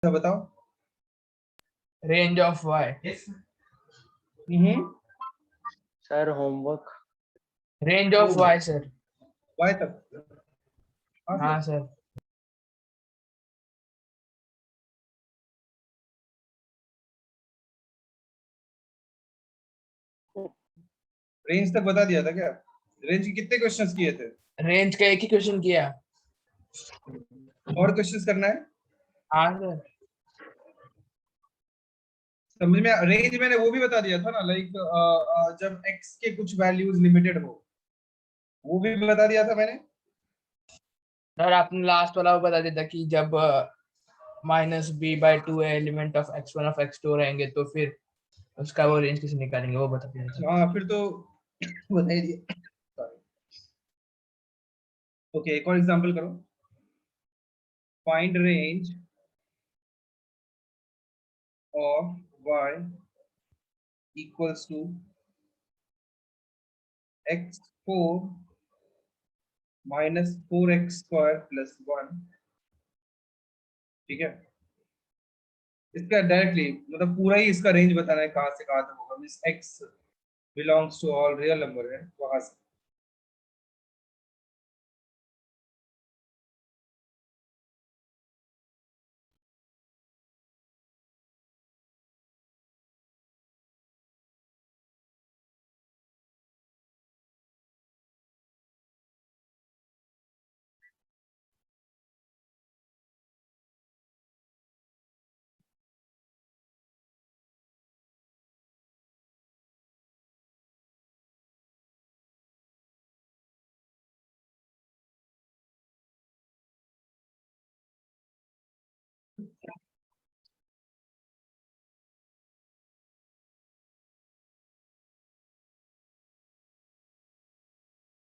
तो बताओ। Range of y. Sir homework. Range of y sir. Y तक। हाँ सर। रेंज तक बता दिया था क्या? रेंज के कितने क्वेश्चंस किए थे? रेंज का एक ही क्वेश्चन किया। और क्वेश्चंस करना है? हाँ सर। समझ में? रेंज मैंने वो भी बता दिया था ना, लाइक जब x के कुछ वैल्यूज लिमिटेड हो, वो भी बता दिया था मैंने। सर आपने लास्ट वाला वो बता दिया था कि जब -b/2 element of x1 of x2 रहेंगे तो फिर उसका वो रेंज कैसे निकालेंगे वो बता दिया था। हाँ फिर तो बता ही दिया। ओके, एक और एग्जांपल करो। Find range of y equals to x4 minus 4x² plus 1। ठीक है, इसका डायरेक्टली मतलब पूरा ही इसका रेंज बताना है, कहां से कहां तक होगा। Means x belongs to all real number है वहां से।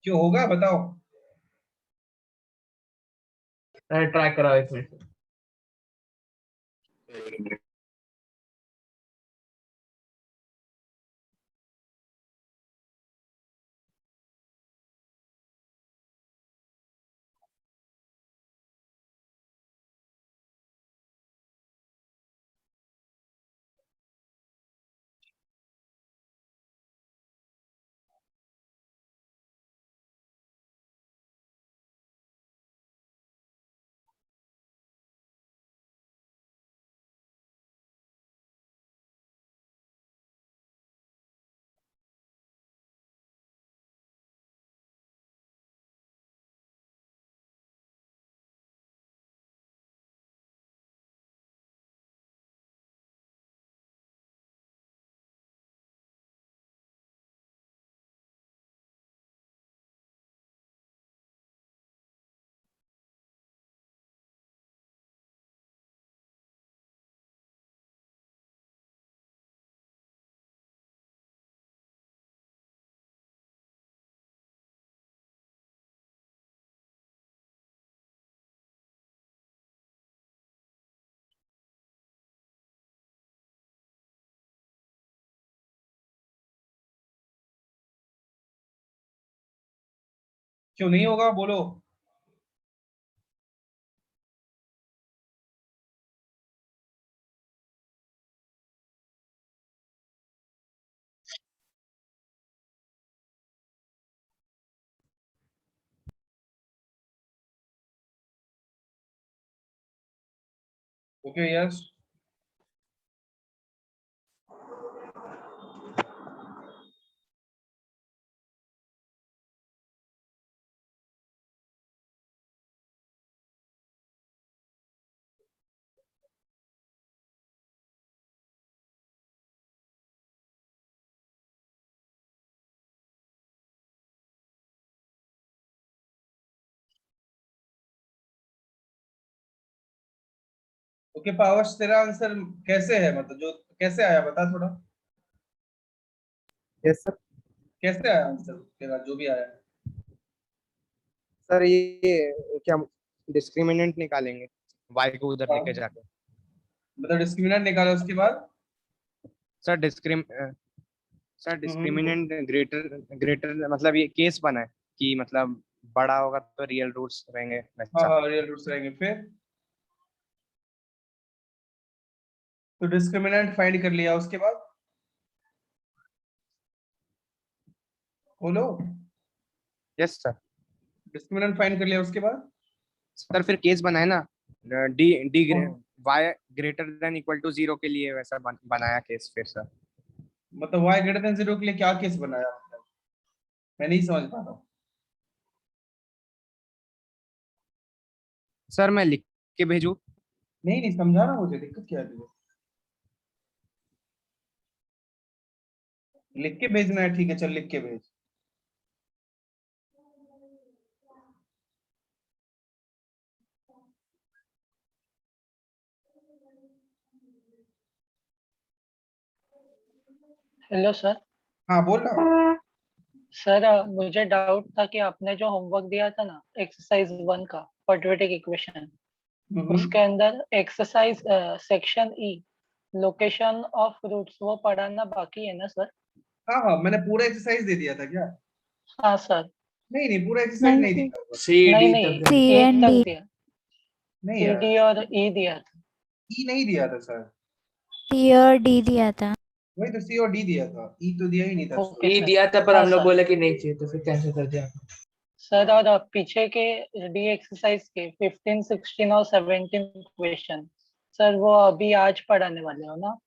क्यों होगा बताओ। ट्राई कराओ एक मिनट। क्यों नहीं होगा बोलो। Okay yes. ओके पावस, तेरा आंसर कैसे है? मतलब जो कैसे आया बता थोड़ा। Yes sir. कैसे आया आंसर तेरा जो भी आया? सर ये क्या डिस्क्रिमिनेंट निकालेंगे y को उधर लेके जाके। मतलब डिस्क्रिमिनेंट निकाला उसके बाद। सर डिस्क्रिमिनेंट ग्रेटर ग्रेटर मतलब ये केस बना है कि मतलब बड़ा होगा तो रियल रूट्स रहेंगे हाँ वैसा। हाँ रियल रूट्स रहेंगे फिर। तो डिस्क्रिमिनेंट फाइंड कर लिया, उसके बाद बोलो। Yes sir. डिस्क्रिमिनेंट फाइंड कर लिया, उसके बाद सर फिर केस बनाए ना, डी डी कौन? Y greater than equal to 0 के लिए वैसा बनाया केस फिर सर। मतलब y ग्रेटर देन 0 के लिए क्या केस बनाया, मतलब मैं नहीं समझ पा रहा हूँ। सर मैं लिख के भेजू? नहीं नहीं समझा रहा, मुझे दिक्कत क्या है तुझे? लिख के भेजना है, ठीक है चल लिख के भेज। Hello sir. हाँ बोल रहा। सर मुझे डाउट था कि आपने जो होमवर्क दिया था ना एक्सरसाइज 1 का क्वाड्रेटिक इक्वेशन, उसके अंदर exercise section E location of roots वो पढ़ाना बाकी है ना सर? हाँ हाँ मैंने पूरा एक्सरसाइज दे दिया था क्या? हाँ सर। नहीं नहीं पूरा एक्सरसाइज नहीं नहीं सर, दिया होगा। सी नहीं डी नहीं, तक सी एक एंड तक डी, दिया, नहीं सी यार, डी और ई दिया था। ई नहीं दिया था सर। सी और डी दिया था। वही तो सी और डी दिया था, ई तो दिया ही नहीं था ओके स्टूडेंट। ई सर। दिया था पर हाँ हम लोग सर। बोले कि नहीं चाहिए तो फिर कैंसिल कर दिया। सर और पीछे के डी एक्सरसाइज के 15, 16 और 17 क्वेश्चन सर वो अभी आज पढ़ाने वाले हो ना?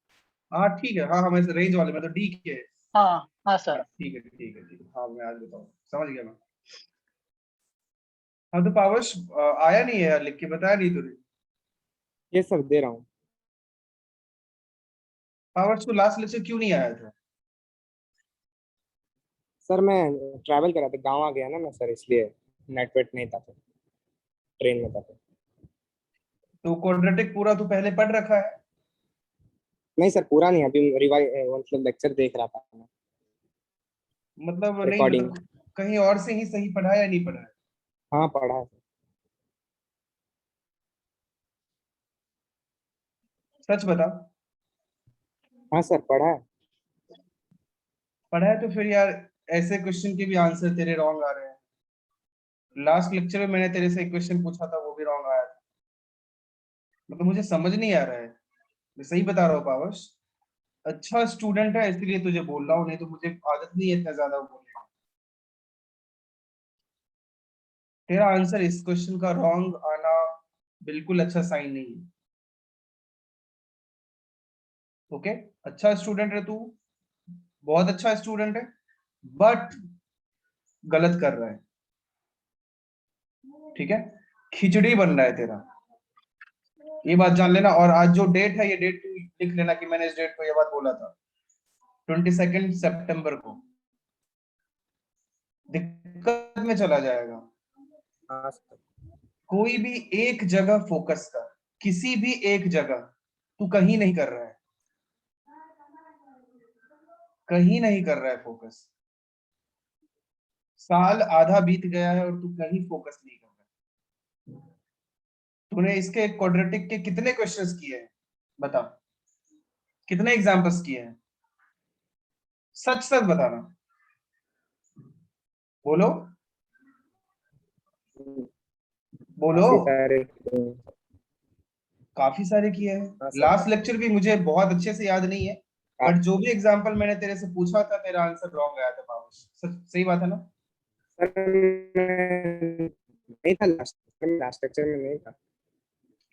हाँ ठीक है, हाँ हमें रेंज वाले में तो डी के। हाँ हाँ हाँ सर। ठीक है ठीक है ठीक है, हाँ मैं आज बताऊँ, समझ गया मैं। हाँ तो पावश आया नहीं है यार, लिख के बताया नहीं तूने। ये सर दे रहा हूँ। पावश तो लास्ट लेक्चर क्यों नहीं आया था? सर मैं ट्रैवल कर रहा था, गाँव आ गया ना मैं सर, इसलिए नेटवर्क नहीं था, ट्रेन में था। तो क्वाड्रेटिक पूरा तू पहले पढ़ रखा है? नहीं सर पूरा नहीं, अभी रिवाइज मतलब लेक्चर देख रहा था मैं, मतलब नहीं रिकॉर्डिंग। मतलब कहीं और से ही सही पढ़ा है या नहीं पढ़ा है? हाँ पढ़ा है। सच बता। हाँ सर पढ़ा है। पढ़ा है तो फिर यार ऐसे क्वेश्चन के भी आंसर तेरे रॉन्ग आ रहे हैं। लास्ट लेक्चर में मैंने तेरे से एक क्वेश्चन पूछा था, वो भी रॉन्ग आया था। मतलब मुझे समझ नहीं आ रहा है, मैं सही बता रहा हूँ पावस। अच्छा स्टूडेंट है इसलिए तुझे बोल रहा हूँ, नहीं तो मुझे आदत नहीं है इतना ज्यादा बोलने की। तेरा आंसर इस क्वेश्चन का रॉन्ग आना बिल्कुल अच्छा साइन नहीं है। ओके, अच्छा स्टूडेंट है तू, बहुत अच्छा स्टूडेंट है, बट गलत कर रहा है। ठीक है, खिचड़ी बन रहा है तेरा, ये बात जान लेना। और आज जो डेट है, ये डेट तू लिख लेना कि मैंने इस डेट को ये बात बोला था, 22 सितंबर को। दिक्कत में चला जाएगा। हाँ सर। कोई भी एक जगह फोकस कर, किसी भी एक जगह, तू कहीं नहीं कर रहा है, कहीं नहीं कर रहा है फोकस। साल आधा बीत गया है और तू कहीं फोकस नहीं कर रहा है। तूने इसके क्वाड्रेटिक के कितने क्वेश्चंस किए हैं बता, कितने एग्जांपल्स किए हैं, सच सच बताना, बोलो बोलो। काफी सारे। काफी सारे किए हैं। हाँ सर लास्ट काफी। लेक्चर भी मुझे बहुत अच्छे से याद नहीं है, बट जो भी एग्जांपल मैंने तेरे से पूछा था तेरा आंसर रॉन्ग आया था पावस। सही बात है ना? सर मैं नहीं था लास्ट लेक्चर में नहीं था।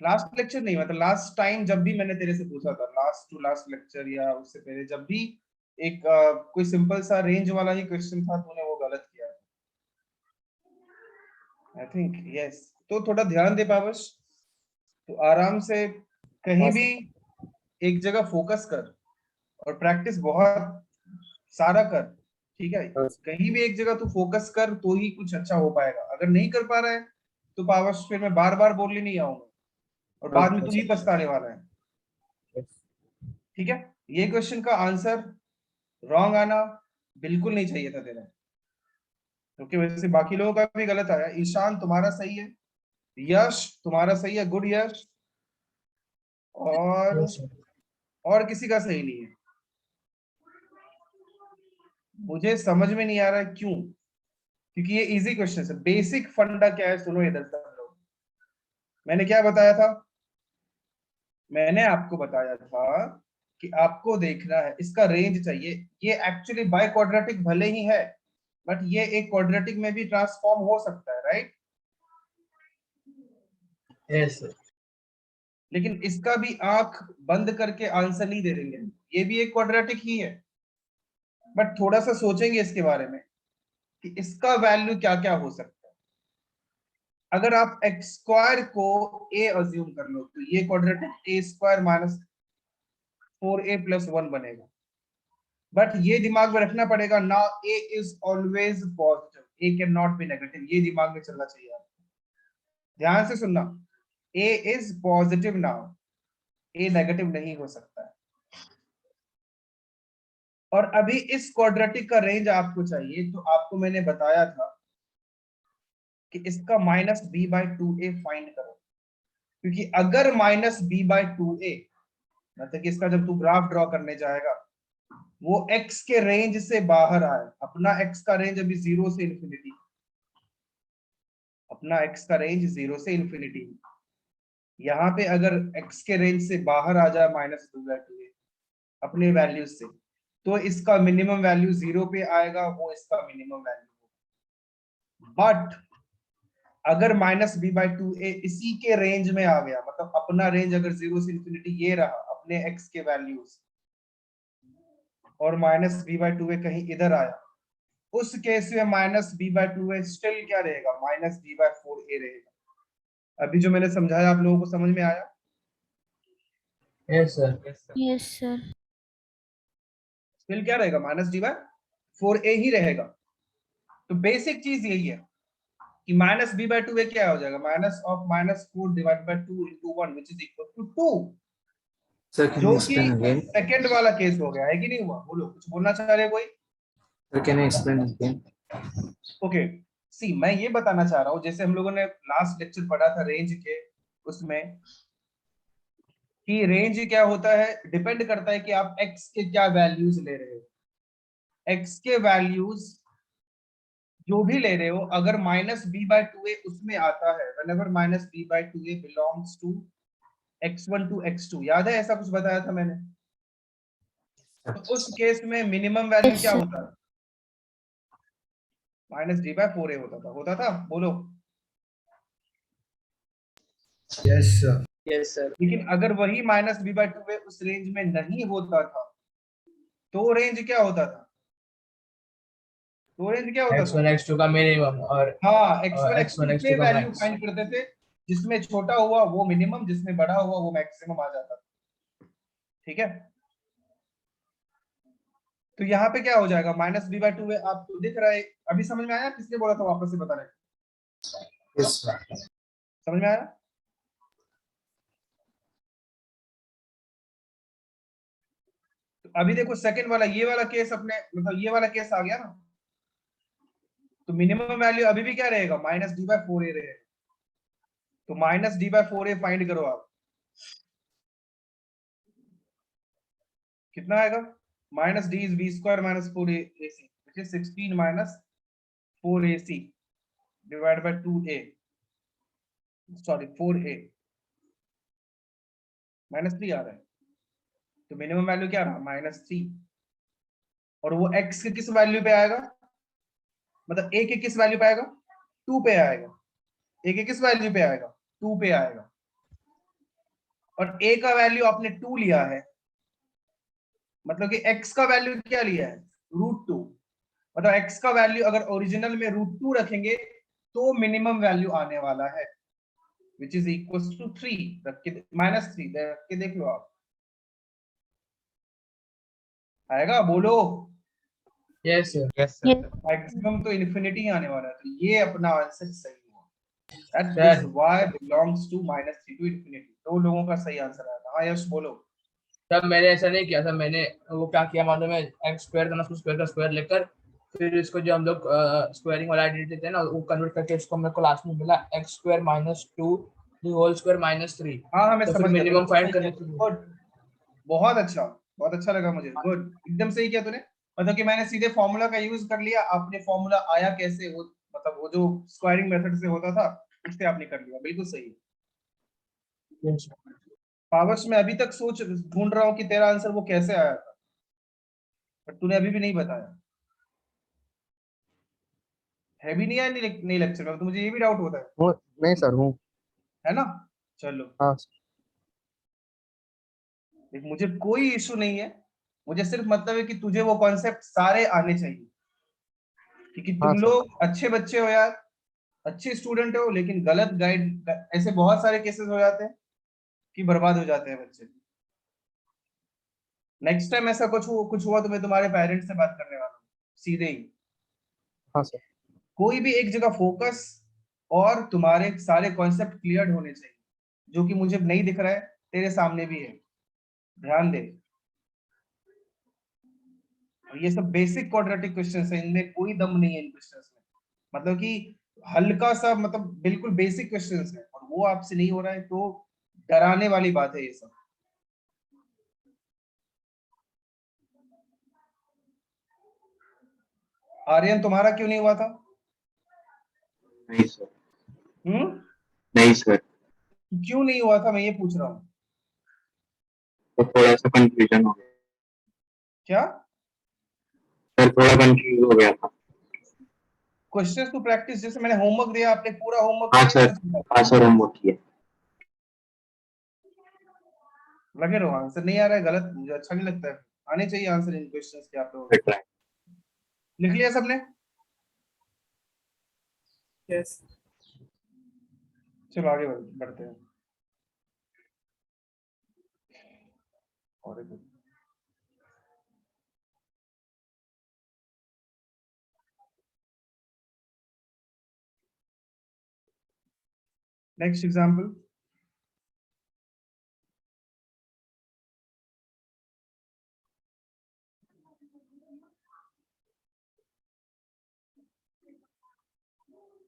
लास्ट लेक्चर नहीं, मतलब लास्ट टाइम जब भी मैंने तेरे से पूछा था, लास्ट टू लास्ट लेक्चर या उससे पहले, जब भी एक कोई सिंपल सा रेंज वाला ही क्वेश्चन था, तूने वो गलत किया। I think yes. तो थोड़ा ध्यान दे पावस, तो आराम से कहीं हाँ भी सर। एक जगह फोकस कर और प्रैक्टिस बहुत सारा कर। ठीक है, हाँ सर। कहीं भी एक जगह तू फोकस कर तो ही कुछ अच्छा हो पाएगा। अगर नहीं कर पा रहा है तो पावस फिर मैं बार बार बोलने नहीं आऊंगा और बाद में हाँ तू ही सर। पछताने वाला है। ठीक है, ये क्वेश्चन का आंसर रॉन्ग आना बिल्कुल नहीं चाहिए था तेरा, क्योंकि वैसे बाकी लोगों का भी गलत आया। ईशान तुम्हारा सही है, यश तुम्हारा सही है, गुड यश। और Yes, sir. और किसी का सही नहीं है। मुझे समझ में नहीं आ रहा है क्यों, क्योंकि ये इजी क्वेश्चन है। बेसिक फंडा क्या है सुनो इधर सब लोग, मैंने क्या बताया था? मैंने आपको बताया था कि आपको देखना है, इसका रेंज चाहिए। ये एक्चुअली बाय क्वाड्रेटिक भले ही है, बट ये एक क्वाड्रेटिक में भी ट्रांसफॉर्म हो सकता है, राइट? Yes sir. लेकिन इसका भी आंख बंद करके आंसर नहीं दे देंगे, ये भी एक क्वाड्रेटिक ही है, बट थोड़ा सा सोचेंगे इसके बारे में कि इसका वैल्यू क्या क्या हो सकता है। अगर आप एक्स स्क्वायर को ए अज्यूम कर लो तो ये क्वाड्रेटिक ए स्क्वायर माइनस 4a प्लस 1 बनेगा। बट ये दिमाग में रखना पड़ेगा ना, a is always positive, a can not be negative, ये दिमाग में चलना चाहिए आपको। ध्यान से सुनना, a is positive now, a negative नहीं हो सकता है। और अभी इस क्वाड्रेटिक का रेंज आपको चाहिए, तो आपको मैंने बताया था कि इसका minus b by 2a find करो, क्योंकि अगर माइनस b बाई 2a मतलब कि इसका जब तू ग्राफ ड्रॉ करने जाएगा वो x के रेंज से बाहर आए, अपना x का रेंज अभी 0 से इंफिनिटी, अपना x का रेंज 0 से इंफिनिटी, यहाँ पे अगर x के रेंज से बाहर आ जाए माइनस 2a अपने वैल्यूज से, तो इसका मिनिमम वैल्यू 0 पे आएगा, वो इसका मिनिमम वैल्यू। बट अगर माइनस b बाई 2a इसी के रेंज में आ गया, मतलब अपना रेंज अगर 0 से इंफिनिटी ये रहा अपने x के वैल्यूज, और माइनस b बाई 2a कहीं इधर आया, उस केस में minus b by 2a still क्या रहेगा, माइनस b बाई 4a रहेगा। अभी जो मैंने समझाया आप लोगों को समझ में आया? Yes sir. Yes sir. Still क्या रहेगा, माइनस d बाई 4a ही रहेगा। तो बेसिक चीज यही है कि माइनस b बाई 2a क्या हो जाएगा, minus of minus 4 divide by 2 into 1 which is equal to 2, Sir, can जो you कि explain again? सेकंड वाला केस हो गया है कि नहीं हुआ? बोलो, कुछ बोलना चाह रहे कोई? Sir, can you explain again? Okay see, मैं ये बताना चाह रहा हूँ, जैसे हम लोगों ने लास्ट लेक्चर पढ़ा था रेंज के, उसमें कि रेंज क्या होता है, डिपेंड करता है कि आप x के क्या वैल्यूज ले रहे हो। x के वैल्यूज जो भी ले रहे हो, अगर माइनस b बाई 2a उसमें आता है, whenever minus b by 2a belongs to x1 to x2, याद है ऐसा कुछ बताया था मैंने? तो उस केस में मिनिमम वैल्यू Yes, क्या sir. होता है, माइनस d बाई 4a होता था, बोलो। Yes, sir. Yes sir. लेकिन अगर वही माइनस b बाई 2a उस रेंज में नहीं होता था, तो रेंज क्या होता था, तो रेंज क्या होता था? x1 x2 का मिनिमम और हाँ, x1 x2 x1 के x2 का वैल्यू मैक्स। फाइंड करते थे, जिसमें छोटा हुआ वो मिनिमम, जिसमें बड़ा हुआ वो मैक्सिमम आ जाता था। ठीक है, तो यहाँ पे क्या हो जाएगा, माइनस b बाई 2a आपको दिख रहा है। अभी समझ में आया? किसने बोला था वापस से बताने? Yes, sir. समझ में आया? तो अभी देखो सेकंड वाला, ये वाला केस अपने, मतलब ये वाला केस आ गया ना, तो मिनिमम वैल्यू अभी भी क्या रहेगा, माइनस d बाई 4a रहेगा। तो minus d by 4a find करो आप, कितना आएगा, minus d is b square minus 4ac which is 16 minus 4ac divide by 2a, sorry 4a, minus 3 आ रहा है, तो मिनिमम वैल्यू क्या रहा, माइनस 3। और वो x के किस वैल्यू पे आएगा, मतलब a के किस वैल्यू पे आएगा, 2 पे आएगा। a के किस वैल्यू पे आएगा, 2 पे आएगा। और a का वैल्यू आपने 2 लिया है, मतलब कि x का वैल्यू क्या लिया है, √2। मतलब x का वैल्यू अगर ओरिजिनल में √2 रखेंगे तो मिनिमम वैल्यू आने वाला है, विच इज इक्वल टू 3, रख के माइनस 3 रख के देख लो आप, आएगा? बोलो। Yes sir. Yes Yes. Sir. Maximum तो इन्फिनिटी ही आने वाला है, तो ये अपना आंसर सही हुआ। That Sir. is y belongs to minus 3 to infinity। दो लोगों का सही आंसर आया था। हाँ यश बोलो। तब मैंने ऐसा नहीं किया था, मैंने वो क्या किया मालूम है, एक्स स्क्वायर का स्क्वायर का स्क्वायर लेकर फिर इसको जो हम लोग स्क्वायरिंग वाला आइडेंटिटी थे ना, वो कन्वर्ट करके इसको मेरे को लास्ट में मिला x square minus 2 whole square minus 3। हाँ हाँ मैं तो फिर समझ गया, मिनिमम बिल्कुल फाइंड सही करने किया। के लिए। गुड, बहुत अच्छा लगा मुझे। गुड, एकदम सही किया तूने। मतलब कि मैंने सीधे फॉर्मूला का यूज कर लिया, आपने फॉर्मूला आया कैसे, वो मतलब वो जो स्क्वायरिंग मेथड से होता था उससे आपने कर लिया, बिल्कुल सही है। Yes, sir. पावर्स में अभी तक सोच ढूंढ रहा हूँ कि तेरा आंसर वो कैसे आया था, बट तूने अभी भी नहीं बताया। है भी नहीं आया नहीं लेक्चर में, तो मुझे ये भी डाउट होता हूँ नहीं सर हूँ। है ना। चलो, हाँ देख मुझे कोई इशू नहीं है, मुझे सिर्फ मतलब है कि तुझे वो कॉन्सेप्ट सारे आने चाहिए, क्योंकि हाँ तुम सर। लोग अच्छे बच्चे हो यार, अच्छे स्टूडेंट हो, लेकिन गलत गाइड, ऐसे बहुत सारे केसेस हो जाते हैं कि बर्बाद हो जाते हैं बच्चे। नेक्स्ट टाइम ऐसा कुछ हुआ तो मैं तुम्हारे पेरेंट्स से बात करने वाला हूँ सीधे ही। हाँ सर। कोई भी एक जगह फोकस, और तुम्हारे सारे कॉन्सेप्ट क्लियर होने चाहिए, जो कि मुझे नहीं दिख रहा है, तेरे सामने भी है, ध्यान दे। और ये सब बेसिक क्वाड्रेटिक क्वेश्चंस है, इनमें कोई दम नहीं है इन क्वेश्चंस में, मतलब कि हल्का सा, मतलब बिल्कुल बेसिक क्वेश्चंस है, और वो आपसे नहीं हो रहा है तो डराने वाली बात है ये सब। आर्यन तुम्हारा क्यों नहीं हुआ था? नहीं सर। हम्म, नहीं सर, क्यों नहीं हुआ था मैं ये पूछ रहा हूँ। तो थोड़ा सा कंफ्यूजन हो गया क्या सर, थोड़ा कंफ्यूज हो गया था। क्वेश्चंस तो प्रैक्टिस, जैसे मैंने होमवर्क दिया, आपने पूरा होमवर्क हाँ किया सर, या हाँ सर, हम वो किए। लगे रहो, आंसर नहीं आ रहा है गलत, मुझे अच्छा नहीं लगता है। आने चाहिए आंसर इन क्वेश्चंस के आप लोगों को। ट्राई। लिख लिया सबने? यस। चलो आगे बढ़ते हैं। और नेक्स्ट एग्जांपल,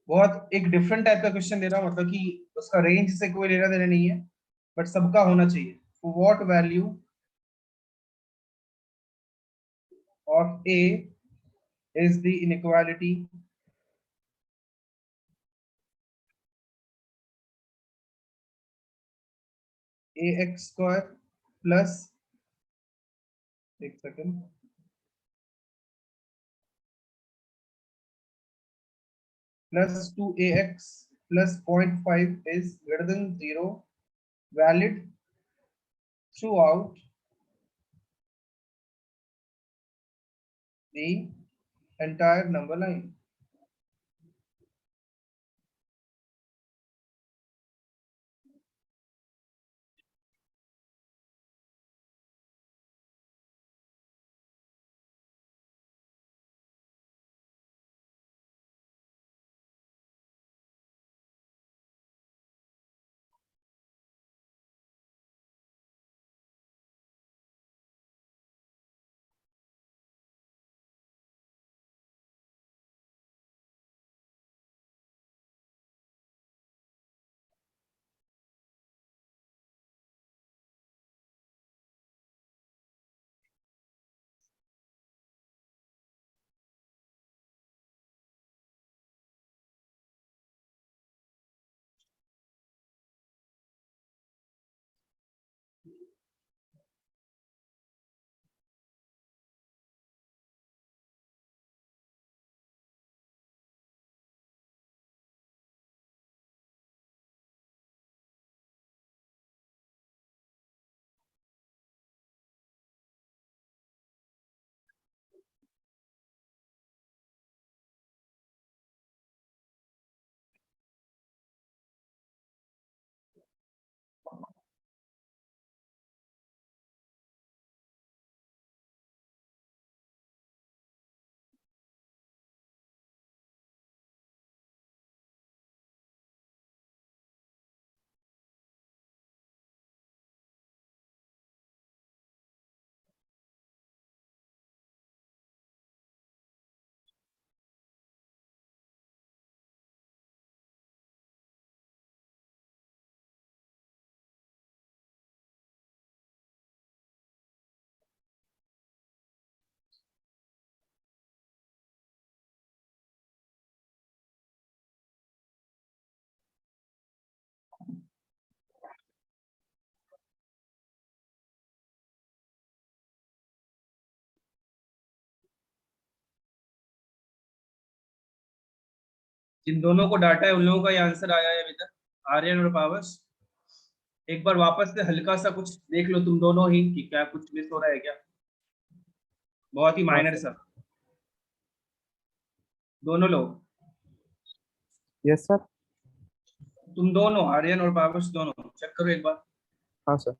बहुत एक डिफरेंट टाइप का क्वेश्चन दे रहा हूं, मतलब कि उसका रेंज से कोई लेना देना नहीं है, बट सबका होना चाहिए। For what value of a is the inequality ax square plus, एक second, plus 2ax plus 0.5 is greater than 0, valid throughout the entire number line. जिन दोनों को डाटा है उन लोगों का ये आंसर आया है अभी तक, आर्यन और पावस। एक बार वापस से हल्का सा कुछ देख लो तुम दोनों ही कि क्या कुछ मिस हो रहा है क्या, बहुत ही माइनर सा। दोनों लोग, यस सर। तुम दोनों आर्यन और पावस दोनों चेक करो एक बार। हाँ सर।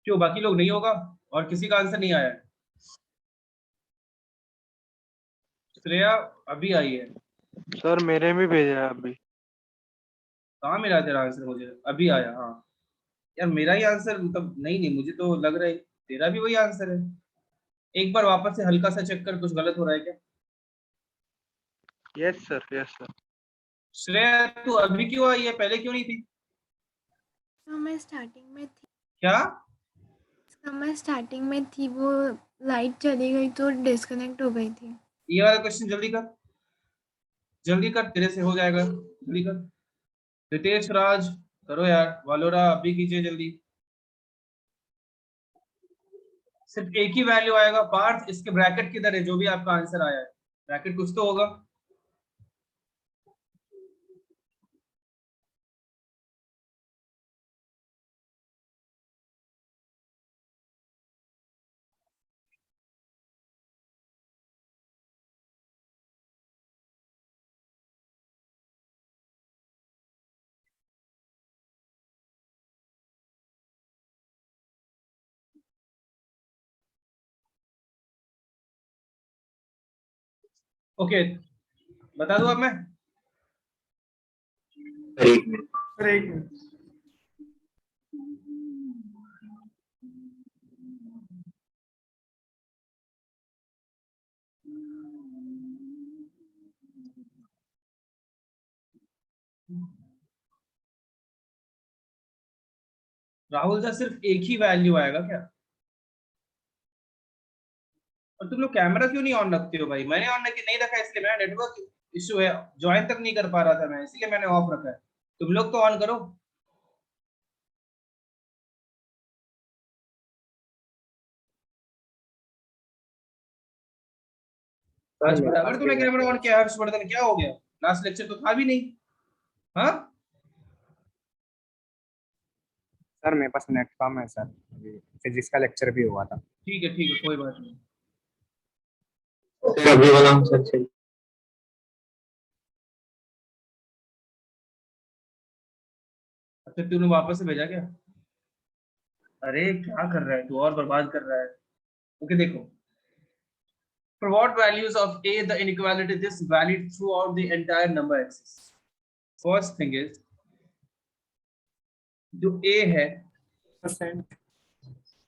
क्यों बाकी लोग नहीं होगा और किसी का आंसर नहीं आया है? श्रेया अभी आई है। सर मेरे भी भेजा है अभी। कहाँ मिला तेरा आंसर? मुझे अभी आया। हाँ यार मेरा ही आंसर मतलब नहीं नहीं, मुझे तो लग रहा है तेरा भी वही आंसर है। एक बार वापस से हल्का सा चेक कर, कुछ गलत हो रहा है क्या? Yes sir, yes sir. Shreya तू अभी क्यों आई है, पहले क्यों नहीं थी? मैं स्टार्टिंग में थी। क्या? मैं स्टार्टिंग में थी, वो लाइट चली गई तो डिस्कनेक्ट हो गई थी। ये वाला क्वेश्चन जल्दी कर, जल्दी कर, तेरे से हो जाएगा, जल्दी कर। रितेश राज करो यार, वालोरा अभी कीजिए जल्दी। सिर्फ एक ही वैल्यू आएगा। पार्थ इसके ब्रैकेट किधर है? जो भी आपका आंसर आया है ब्रैकेट कुछ तो होगा। ओके बता दूं अब मैं? एक मिनट। सर एक मिनट। राहुल सर सिर्फ एक ही वैल्यू आएगा क्या? और तुम लोग कैमरा क्यों नहीं ऑन रखते हो भाई? मैंने ऑन नहीं रखा इसलिए, मेरा नेटवर्क इशू है, ज्वाइन तक नहीं कर पा रहा था मैं, इसलिए मैंने ऑफ रखा है। तुम लोग तो ऑन करो। आज मेरे बराबर पास तूने भी कैमरा नेट ऑन किया हर्षवर्धन, क्या हो गया? लास्ट लेक्चर तो था भी नहीं। हाँ सर मेरे पास नेट कम है सर, अभी फिजिक्स का लेक्चर भी हुआ था। ठीक है कोई बात नहीं। सर अभी वाला आंसर चाहिए। अच्छा तूने वापस से भेजा क्या? अरे क्या कर रहा है तू, और बर्बाद कर रहा है। ओके देखो, for what values of a the inequality is valid throughout the entire number axis? First thing is, जो a है, परसेंट।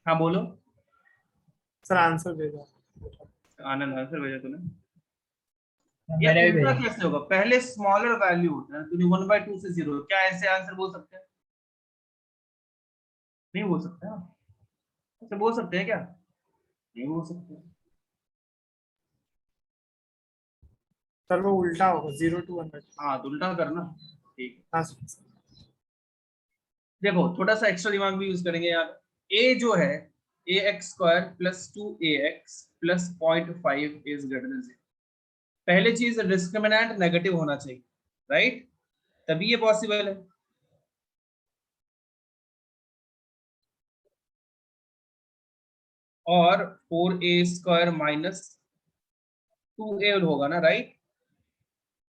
हाँ बोलो। सर आंसर भेजा। आनंद आंसर भेजा तूने? मैंने ये भी उल्टा भेजा। कैसे होगा? पहले स्मॉलर वैल्यू होता है, तूने 1/2 से 0, क्या ऐसे आंसर बोल सकते हैं? नहीं बोल सकते ना, ऐसे बोल सकते हैं क्या? नहीं बोल सकते। सर वो उल्टा होगा, 0 to 100। हाँ तो उल्टा करना। ठीक, हाँ सर। देखो थोड़ा सा एक्स्ट्रा दिमाग भी यूज करेंगे यार। a जो है ax² + 2ax + 0.5 is greater than 0। पहले चीज डिस्क्रिमिनेंट नेगेटिव होना चाहिए, राइट? तभी ये पॉसिबल है। और 4a² - 2a होगा ना, राइट?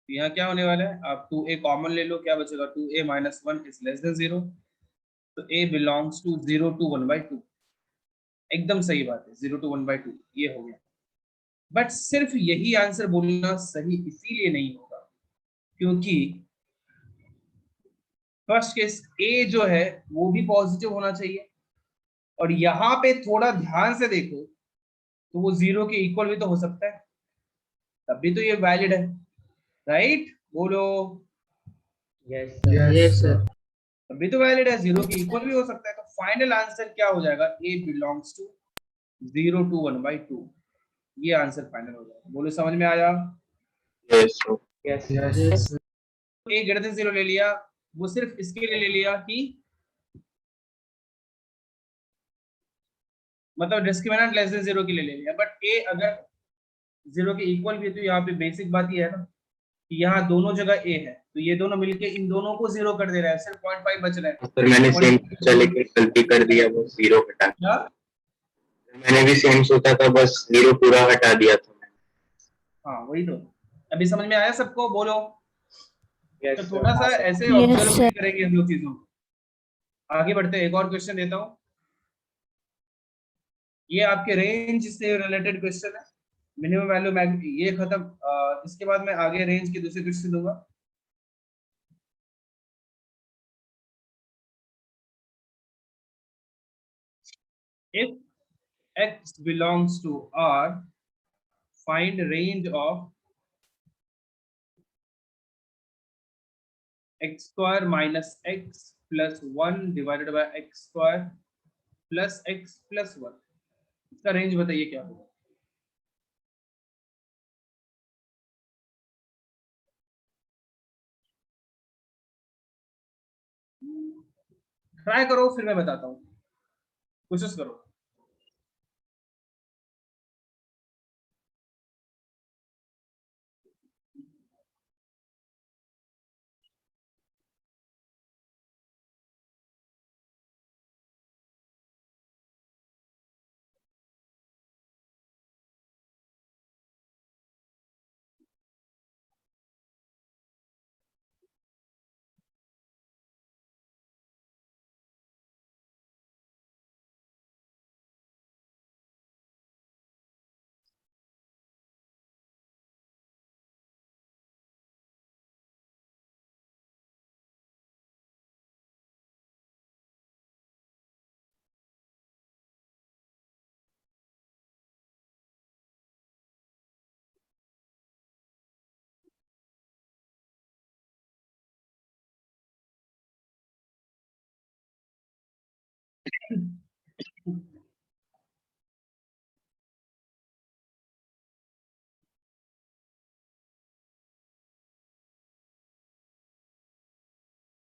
यहाँ क्या होने वाला है? आप 2a कॉमन ले लो, क्या बचेगा? 2a - 1 is less than 0। तो a बिलोंग्स टू 0 to 1/2। एकदम सही बात है, 0 to 1/2 ये हो गया। बट सिर्फ यही आंसर बोलना सही इसीलिए नहीं होगा क्योंकि फर्स्ट केस ए जो है वो भी पॉजिटिव होना चाहिए, और यहाँ पे थोड़ा ध्यान से देखो तो वो 0 के इक्वल भी तो हो सकता है, तब भी तो ये वैलिड है, राइट? बोलो। Yes sir. तब भी तो वैलिड है, 0 के इक्वल भी हो सकता है, तो फाइनल आंसर क्या हो जाएगा? ए बिलोंग्स टू 0 to 1/2। ये आंसर फाइनल हो जाएगा। बोलो, समझ में आया? Yes sir. यस ए ग्रेटर देन 0 ले लिया, वो सिर्फ इसके लिए ले लिया कि मतलब डिस्क्रिमिनेंट लेस देन 0 के लिए ले लिया, बट ए अगर 0 के इक्वल भी है तो यहाँ पे बेसिक बात ये है ना कि यहाँ दोनों जगह ए है, तो ये दोनों मिलके इन दोनों को 0 कर दे रहा है, सिर्फ 0.5 बच रहा है। सर मैंने सेम सोचा लेकिन गलती कर दिया, बस 0 हटा दिया। क्या? मैंने भी सेम सोचा था, बस 0 पूरा हटा दिया था मैंने। हाँ वही तो। अभी समझ में आया सबको? बोलो। Yes, तो sir. थोड़ा सा हाँ, sir. ऐसे Yes, ऑब्जर्व sir. करेंगे इन दो चीजों को। आगे बढ़ते हैं, एक और क्वेश्चन देता हूँ। ये आपके रेंज से रिलेटेड क्वेश्चन है, मिनिमम वैल्यू ये खत्म। इसके बाद मैं आगे रेंज के दूसरे क्वेश्चन दूंगा। If x belongs to R, find range of x square minus x plus 1 divided by x square plus x plus 1। इसका रेंज बताइए क्या होगा? ट्राई करो, फिर मैं बताता हूँ, कोशिश करो।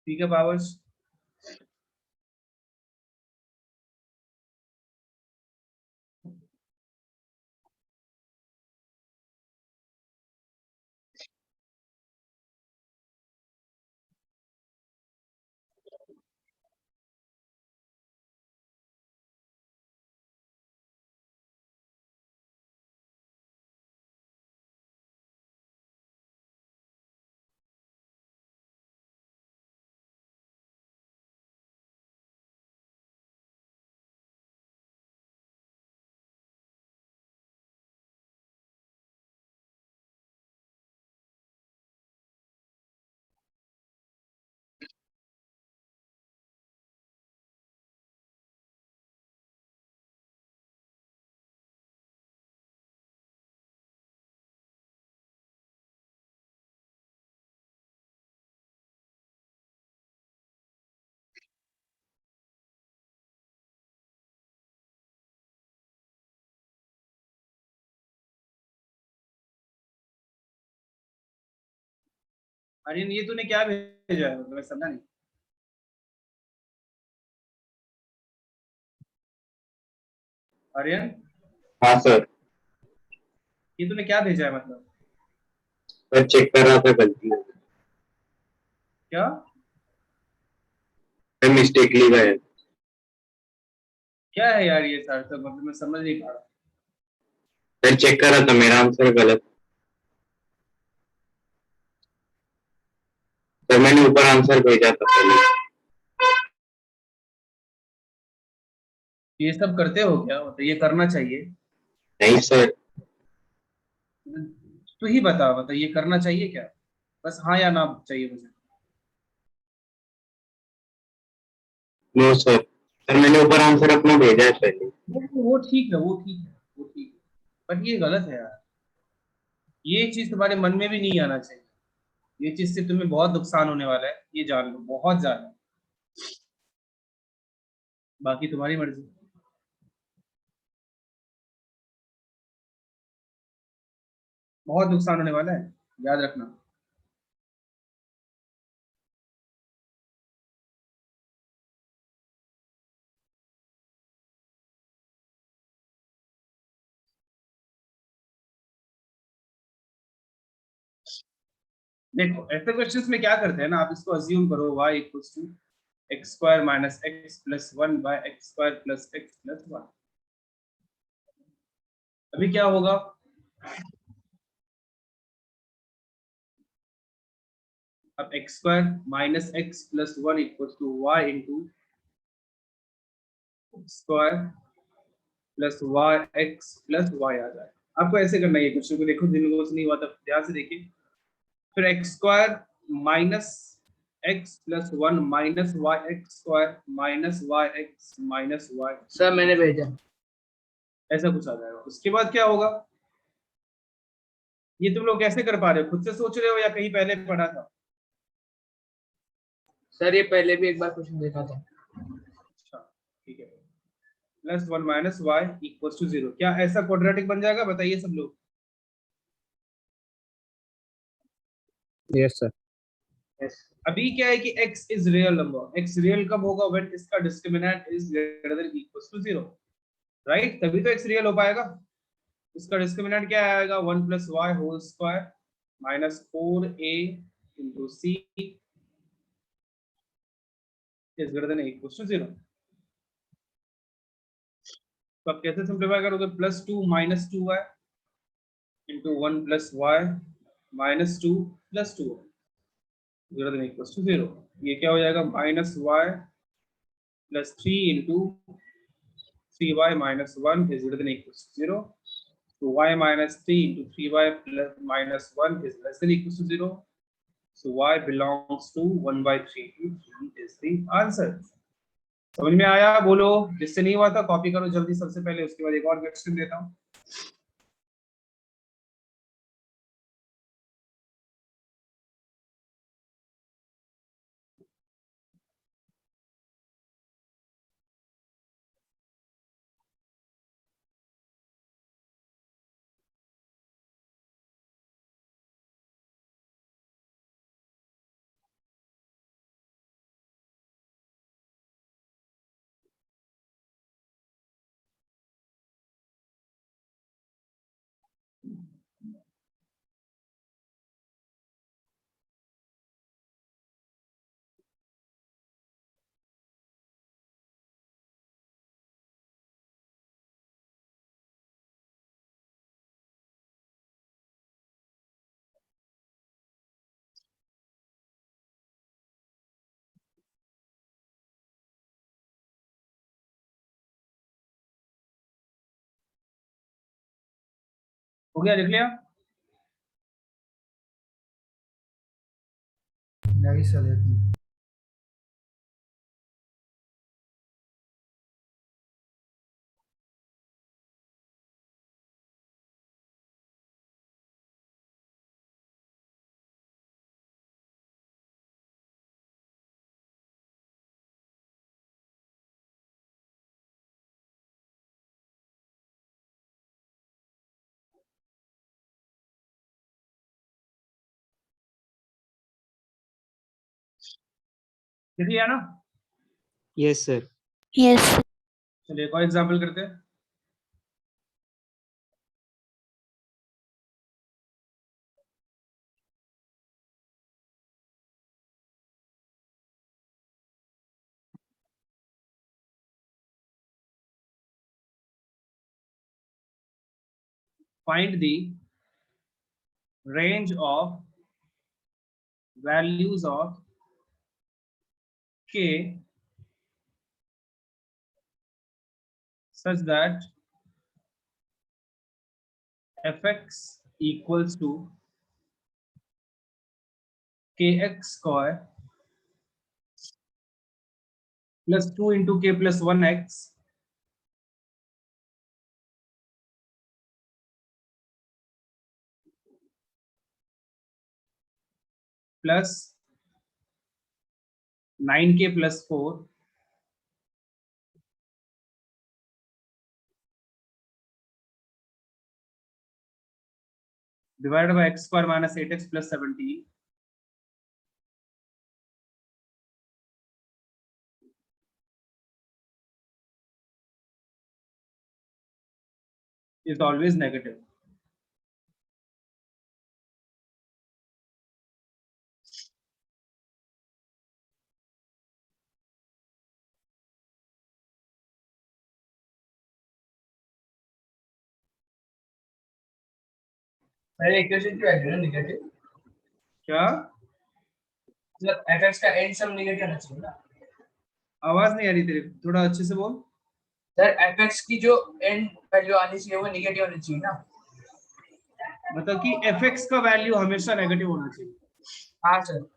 ठीक है पावर्स। अरे ये तूने क्या भेजा है? मैं समझा नहीं। आर्यन, हाँ सर, ये तूने क्या भेजा है मतलब? मैं चेक कर रहा था, गलती हो गई। क्या? मैं मिस्टेकली गया। क्या है यार ये सर? तो मतलब मैं समझ नहीं पा रहा। मैं चेक कर रहा था, मेरा आंसर गलत। सर मैंने ऊपर आंसर भेजा था पहले। ये सब करते हो क्या? मतलब ये करना चाहिए? नहीं सर। तू ही बता, मतलब ये करना चाहिए क्या? बस हाँ या ना चाहिए मुझे। नो सर, सर मैंने ऊपर आंसर अपना भेजा है पहले। वो ठीक है, वो ठीक है, वो ठीक है, बट ये गलत है यार। ये चीज तुम्हारे मन में भी नहीं आना चाहिए। ये चीज से तुम्हें बहुत नुकसान होने वाला है, ये जान लो, बहुत ज्यादा। बाकी तुम्हारी मर्जी। बहुत नुकसान होने वाला है, याद रखना। देखो ऐसे क्वेश्चंस में क्या करते हैं ना, आप इसको अज्यूम करो y equals to x square minus x plus one by x square plus x plus one. अभी क्या होगा, अब X square minus x plus one equals to Y into square plus Y X plus Y आ जाए। आपको ऐसे करना है ये क्वेश्चन को, देखो जिन लोगों से नहीं हुआ तब ध्यान से देखिए। फिर x square minus x plus one minus y x square minus y x minus y, sir मैंने भेजा। ऐसा कुछ आ जाएगा। उसके बाद क्या होगा, ये तुम लोग कैसे कर पा रहे हो, खुद से सोच रहे हो या कहीं पहले पढ़ा था? सर ये पहले भी एक बार क्वेश्चन देखा था। अच्छा ठीक है, plus one minus y equal to zero, क्या ऐसा क्वाड्रेटिक बन जाएगा? बताइए सब लोग। Yes sir. अभी क्या है कि x is real number, x real कब होगा, व्हेन इसका discriminant is greater than equal to zero, right? तभी तो x रियल हो पाएगा। इसका डिस्क्रिमिनेंट क्या आएगा, one plus y whole square minus four A into C is greater than equal to zero. तो आप कैसे सिंप्लीफाई करोगे, plus two minus two Y into one plus y minus two plus two greater than equal to zero. ये क्या हो जाएगा, minus y plus three into three y minus one is greater than equal to zero. So y minus 3 into 3y plus minus 1 is less than equal to 0. So y belongs to 1 by 3 to 3 is the answer. समझ में आया? बोलो, जिससे नहीं हुआ था copy करो जल्दी सबसे पहले, उसके बाद एक और क्वेश्चन देता हूँ। हो गया, लिख लिया? नहीं सर देखिए। लिख लिया ना? Yes sir. यस। चलिए एक और एग्जाम्पल करते हैं। Find the range of values of k such that fx equals to kx square plus 2 into k plus 1x plus 9k plus 4 divided by x square minus 8x plus 17 is always negative. पहले equation की value है negative क्या मतलब fx का and some negative होना चाहिए ना आवाज नहीं आ रही तेरी, थोड़ा अच्छे से बोल। सर fx की जो एंड वैल्यू आनी चाहिए वो नेगेटिव होनी चाहिए ना मतलब कि fx का वैल्यू हमेशा नेगेटिव होना चाहिए। हाँ सर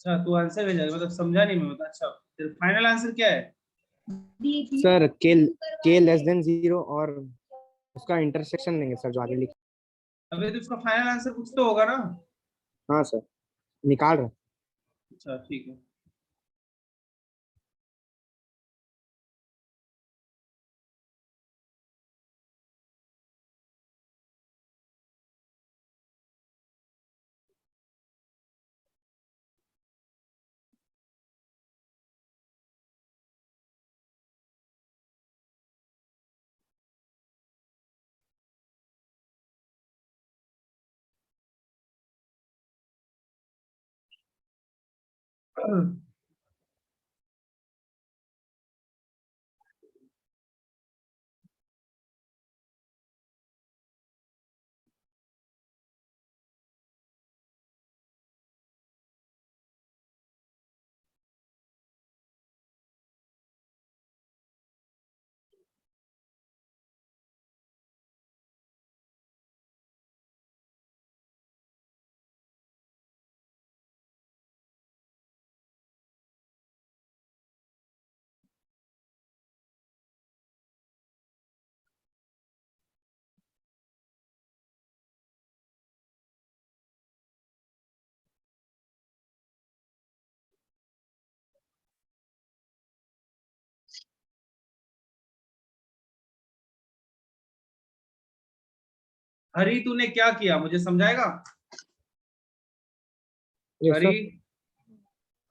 अच्छा तू आंसर भेजा, मतलब समझा नहीं मैं, मतलब अच्छा तेरा फाइनल आंसर क्या है? सर के लेस देन 0 और उसका इंटरसेक्शन लेंगे सर जो आगे लिख। अबे तो उसका फाइनल आंसर कुछ तो होगा ना। हाँ सर निकाल रहे हैं। अच्छा ठीक है। हरी तूने क्या किया, मुझे समझाएगा? Yes, हरी sir.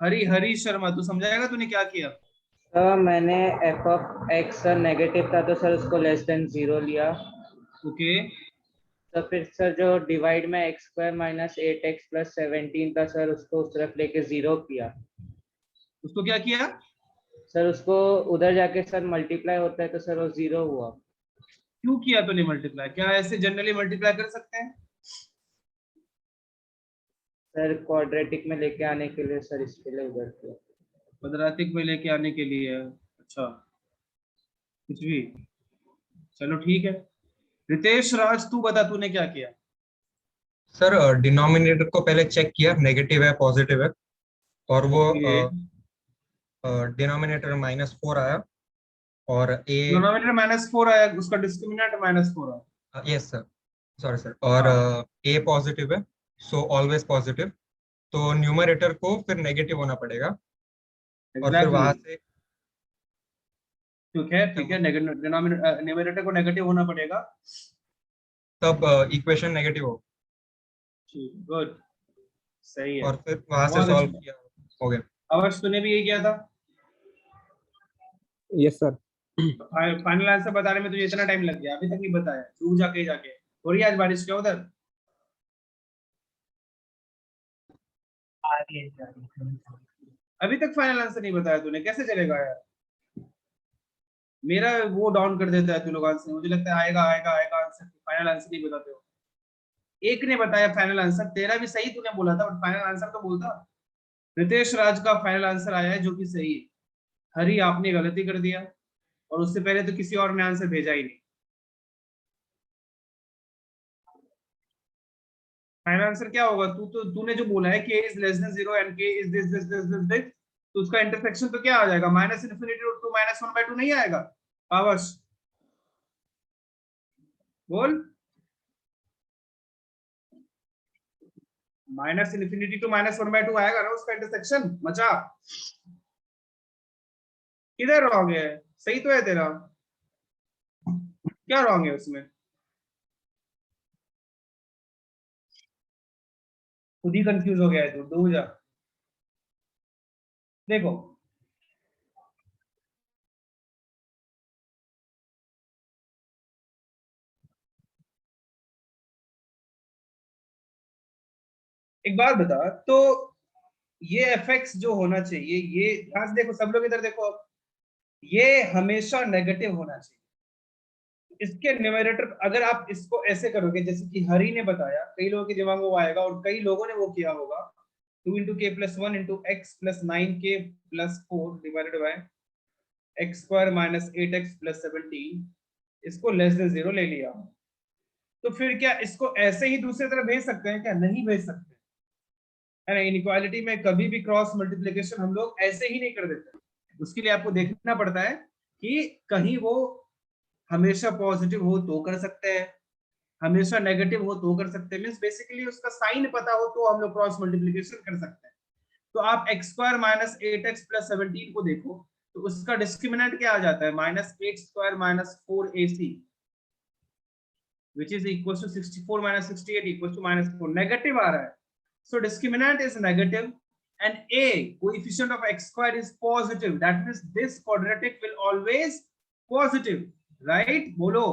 हरी हरी शर्मा, तू समझाएगा तूने क्या किया? सर मैंने F of x sir negative था तो सर उसको लेस देन 0 लिया। ओके, तो फिर सर जो डिवाइड में x square minus 8x plus 17 था सर उसको उस तरफ लेके 0 किया। उसको क्या किया? सर उसको उधर जाके सर मल्टीप्लाई होता है तो सर वो 0 हुआ। क्यों किया तूने मल्टीप्लाई? क्या ऐसे जनरली मल्टीप्लाई कर सकते हैं? सर क्वाड्रेटिक में लेके आने के लिए सर इसके लिए उधर किया। क्वाड्रेटिक में लेके आने के लिए? अच्छा, कुछ भी, चलो ठीक है। रितेश राज तू बता तूने क्या किया? सर डिनोमिनेटर को पहले चेक किया, नेगेटिव है पॉजिटिव है, और वो डिनोमिनेटर -4 आया और ए डिनोमिनेटर -4 आया, उसका डिस्क्रिमिनेंट -4 आया। यस सर, सॉरी सर, और ए पॉजिटिव है, सो ऑलवेज पॉजिटिव, तो न्यूमरेटर को फिर नेगेटिव होना पड़ेगा और फिर वहां से ठीक है, ठीक है, न्यूमरेटर को नेगेटिव होना पड़ेगा, तब इक्वेशन नेगेटिव हो, ठीक, गुड, सही है। और फिर वहां से बहुत सॉल्व अच्छा। किया, हो गया। अवश्य तूने भी यही किया था? Yes, sir. फाइनल आंसर बताने में तुझे इतना टाइम लग गया, अभी तक नहीं बताया, तू जाके हो रही है आज बारिश क्या उधर? अभी तक फाइनल आंसर नहीं बताया तूने, कैसे चलेगा यार? मेरा वो डाउन कर देता है तू लोग आंसर, मुझे लगता है आएगा आएगा आएगा आंसर, फाइनल आंसर नहीं बताते हो। एक ने बताया फाइनल आंसर, तेरा भी सही तूने बोला था, बट फाइनल आंसर तो बोलता। रितेश राज का फाइनल आंसर आया है जो कि सही है। हरी आपने गलती कर दिया, और उससे पहले तो किसी और ने आंसर भेजा ही नहीं। फाइनल आंसर क्या होगा? तूने जो बोला है k is less than 0 and k is this, तो उसका इंटरसेक्शन तो क्या आ जाएगा? -∞ टू -1/2 नहीं आएगा? पावर्स बोल, -∞ टू -1/2 आएगा ना उसका इंटरसेक्शन, मचा। किधर रॉन्ग है? सही तो है तेरा, क्या रॉन्ग है उसमें? खुद ही कंफ्यूज हो गया है तू, डूब जा। देखो, एक बात बता, तो ये एफएक्स जो होना चाहिए, ये ध्यान से देखो, सब लोग इधर देखो, ये हमेशा नेगेटिव होना चाहिए। इसके न्यूमरेटर, अगर आप इसको ऐसे करोगे जैसे कि हरी ने बताया, कई लोगों के दिमाग में वो आएगा और कई लोगों ने वो किया होगा, 2 × k + 1 × x + 9k + 4 divided by x² - 8x + 17, इसको लेस देन 0 ले लिया। तो फिर क्या इसको ऐसे ही दूसरी तरफ भेज सकते हैं क्या? नहीं भेज सकते, है ना। इनइक्वालिटी में कभी भी क्रॉस मल्टीप्लिकेशन हम लोग ऐसे ही नहीं कर देते, उसके लिए आपको देखना पड़ता है कि कहीं वो हमेशा पॉजिटिव हो तो कर सकते हैं, हमेशा नेगेटिव हो तो कर सकते हैं, मींस बेसिकली उसका साइन पता हो तो हम लोग क्रॉस मल्टीप्लिकेशन कर सकते हैं। तो आप x² - 8x + 17 को देखो, तो उसका डिस्क्रिमिनेंट क्या आ जाता है? -8² - 4ac, which is equal to 64 - 68 equals to -4, negative आ रहा है, so discriminant is negative and a coefficient of x² is positive, that means this quadratic will always positive, right? बोलो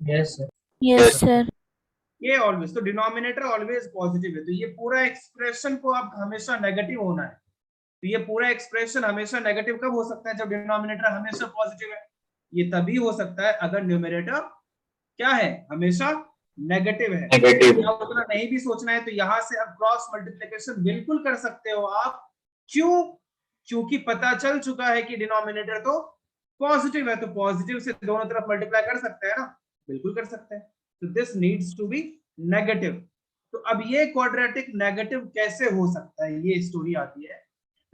Yes, sir. Yes, sir. ये always, तो denominator always positive है, तो ये पूरा expression को अब हमेशा नेगेटिव होना है। तो ये पूरा एक्सप्रेशन हमेशा नेगेटिव कब हो सकता है? जब डिनोमिनेटर हमेशा पॉजिटिव है। ये तभी हो सकता है अगर न्यूमरेटर क्या है? हमेशा नेगेटिव है। नेगेटिव। अब उतना नहीं भी सोचना है तो यहां से अब क्रॉस मल्टीप्लिकेशन बिल्कुल कर सकते हो आप। क्यों? क्योंकि पता चल चुका है कि डिनोमिनेटर तो पॉजिटिव है, तो पॉजिटिव से दोनों तरफ मल्टीप्लाई कर सकते हैं ना, बिल्कुल कर सकते हैं। तो this needs to be negative. तो अब ये क्वाड्रेटिक नेगेटिव कैसे हो सकता है, ये स्टोरी आती है।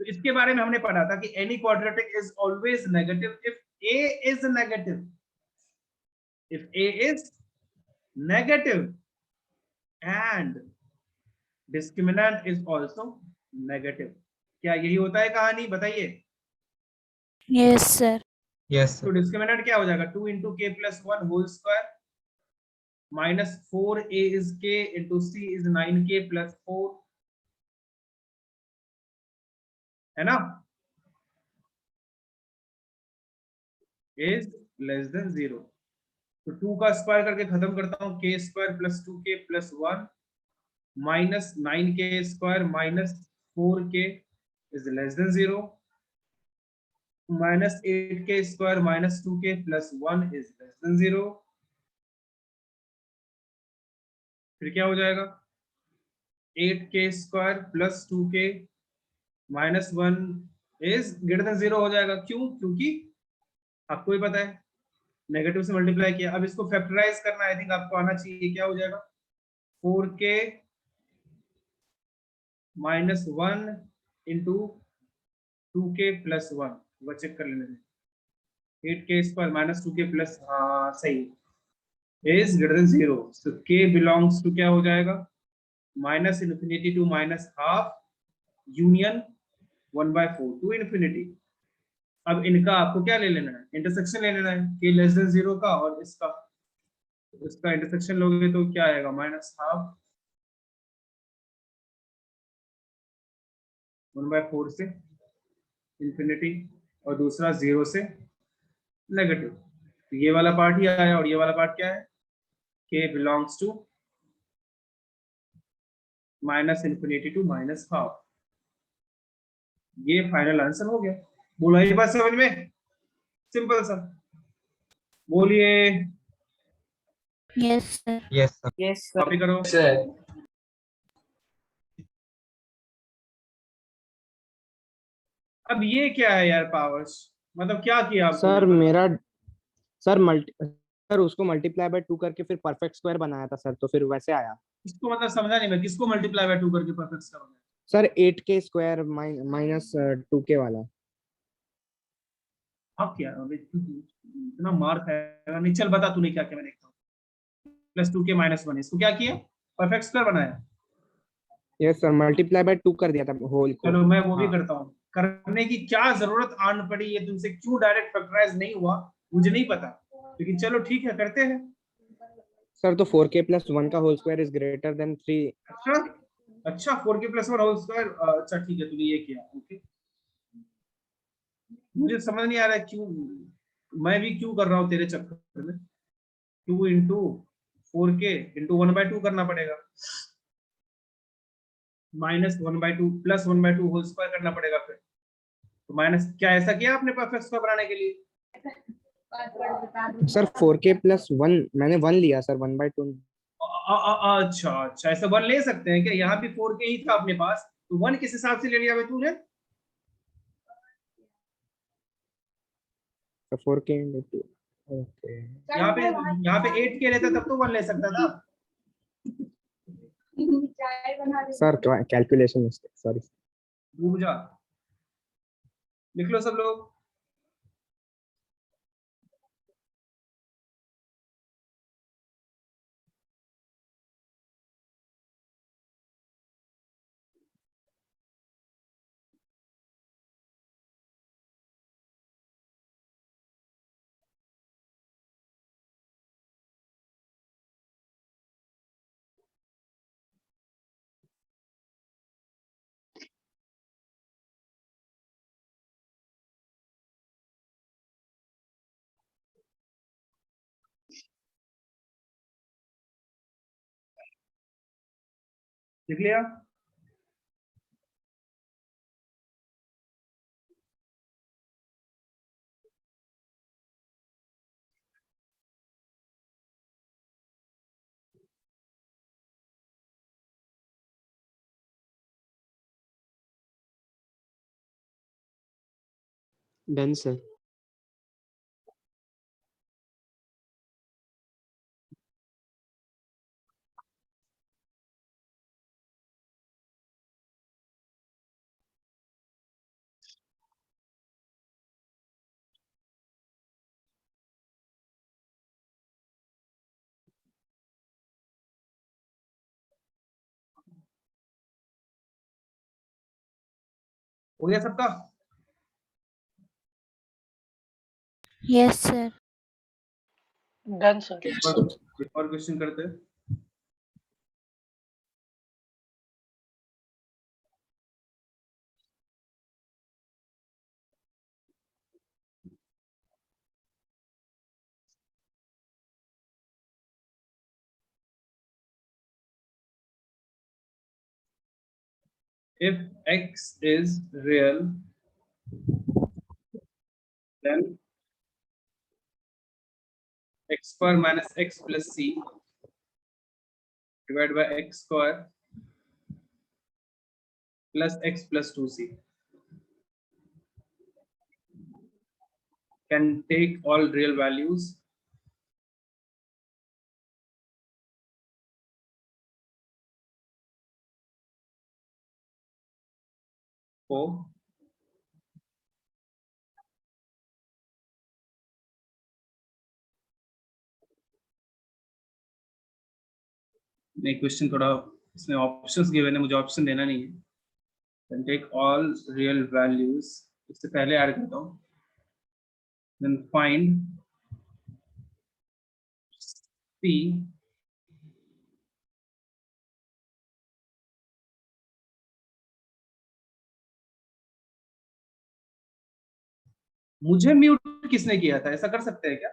तो इसके बारे में हमने पढ़ा था कि any quadratic is always negative if a is negative, if a is negative and discriminant is also negative। क्या यही होता है कहानी? बताइए। Yes, sir. यस तो डिस्क्रिमिनेंट क्या हो जाएगा? 2 × k + 1 whole square minus 4a is k into c is 9k plus 4, है ना, is less than 0। तो 2 का स्क्वायर करके खत्म करता हूँ, k square plus 2k plus 1 minus 9k square minus 4k is less than 0, minus 8k square minus 2k plus 1 is less than 0। फिर क्या हो जाएगा, 8k square plus 2k minus 1 is greater than 0 हो जाएगा। क्यों? क्योंकि आपको ही पता है नेगेटिव से मल्टीप्लाई किया। अब इसको फैक्टराइज करना आई थिंक आपको आना चाहिए। क्या हो जाएगा, 4k minus 1 into 2k plus 1, वो चेक कर लेने दें। 8k square minus 2k plus, हाँ सही, is greater than 0। So k belongs to क्या हो जाएगा, minus infinity to minus half union 1/4 to infinity. अब इनका आपको क्या ले लेना है, इंटरसेक्शन ले लेना है, k लेस देन 0 का और इसका इंटरसेक्शन लोगे तो क्या आएगा, माइनस हाफ 1/4 से इन्फिनिटी और दूसरा 0 से नेगेटिव। तो ये वाला पार्ट ही आया और ये वाला पार्ट क्या है, k belongs to minus infinity to minus half. ये फाइनल आंसर हो गया। बोलो ये बात समझ में, सिंपल सा, बोलिए। Yes, sir. Yes, sir. Yes, sir. Copy करो। अब ये क्या है यार पावर्स, मतलब क्या किया आपने? सर मेरा सर उसको मल्टीप्लाई बाय 2 करके फिर परफेक्ट स्क्वायर बनाया था सर, तो फिर वैसे आया। इसको मतलब समझा नहीं मैं, किसको मल्टीप्लाई बाय 2 करके परफेक्ट स्क्वायर बनाया? Sir 8k square minus 2k वाला। हाँ क्या इतना मार खाएगा, नहीं चल बता तूने क्या किया, मैं देखता हूँ। प्लस 2k माइनस 1, इसको क्या किया, परफेक्ट स्क्वायर बनाया। यस सर, मल्टीप्लाई बाय 2 कर दिया था होल को। चलो मैं वो भी हाँ। करता हूँ। करने की क्या जरूरत आन पड़ी, ये तुमसे क्यों डायरेक्ट फैक्टराइज नहीं हुआ मुझे नहीं पता, लेकिन चलो ठीक है करते हैं। सर तो 4k प्लस 1 का whole square is greater than 3। अच्छा 4k प्लस 1 होल स्क्वायर, अच्छा ठीक है तूने ये किया, ओके। मुझे समझ नहीं आ रहा है क्यों मैं भी क्यों कर रहा हूँ तेरे चक्कर में। 2 इंटू 4k इंटू 1/2 करना पड़ेगा, माइनस 1/2 प्लस 1/2 होल स्क्वायर करना पड़ेगा। फिर तो माइनस, क्या ऐसा किया आपने परफेक्ट स्क्वायर बनाने के लिए? सर 4k प्लस 1 मैंने 1 लिया सर, 1/2। अच्छा अच्छा, ऐसा 1 ले सकते हैं क्या? यहाँ भी 4k ही था अपने पास, तो 1 किस हिसाब से ले लिया तूने? 4k into, okay. यहाँ पे 8k लेता तब तो 1 ले सकता था। Sir calculation mistake, sorry. डूब जा, लिख लो सब लोग। लिख लिया? Done sir. हो गया सबका? Yes, sir. Done sir. एक और क्वेश्चन करते हैं। If x is real, then x square minus x plus c divided by x square plus x plus 2c can take all real values for नहीं, question थोड़ा इसमें options given है, मुझे option देना नहीं है। Can take all real values, इससे पहले ऐड करता हूँ, then find c मुझे म्यूट किसने किया था? ऐसा कर सकते हैं क्या?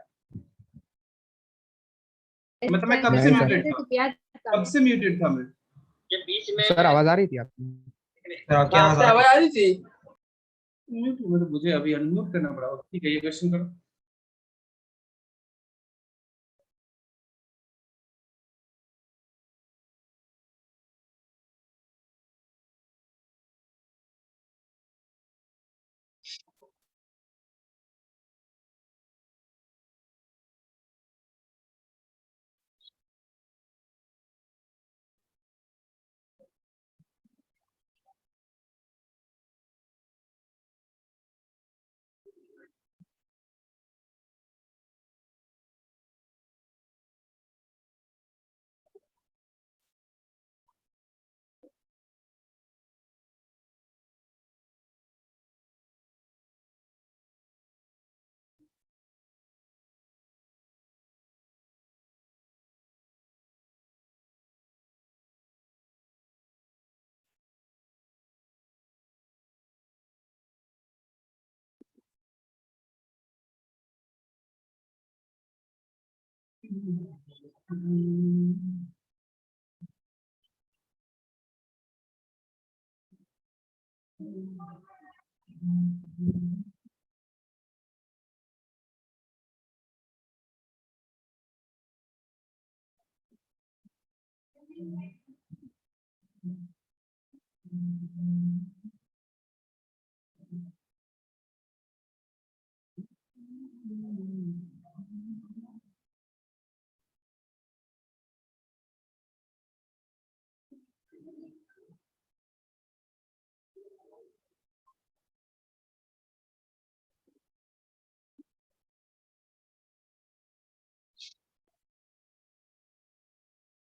मतलब मैं कब से नहीं, म्यूटेड था? कब से म्यूटेड था मैं? ये बीच में सर आवाज आ रही थी आपकी? सर आपकी आवाज आवाज आ रही थी। म्यूट मतलब मुझे अभी अनम्यूट करना पड़ा। ठीक है, ये क्वेश्चन करो।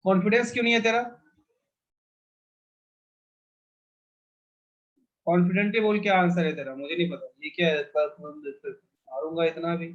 कॉन्फिडेंस क्यों नहीं है तेरा? कॉन्फिडेंटली बोल, क्या आंसर है तेरा? मुझे नहीं पता ये क्या है। हारूंगा इतना भी।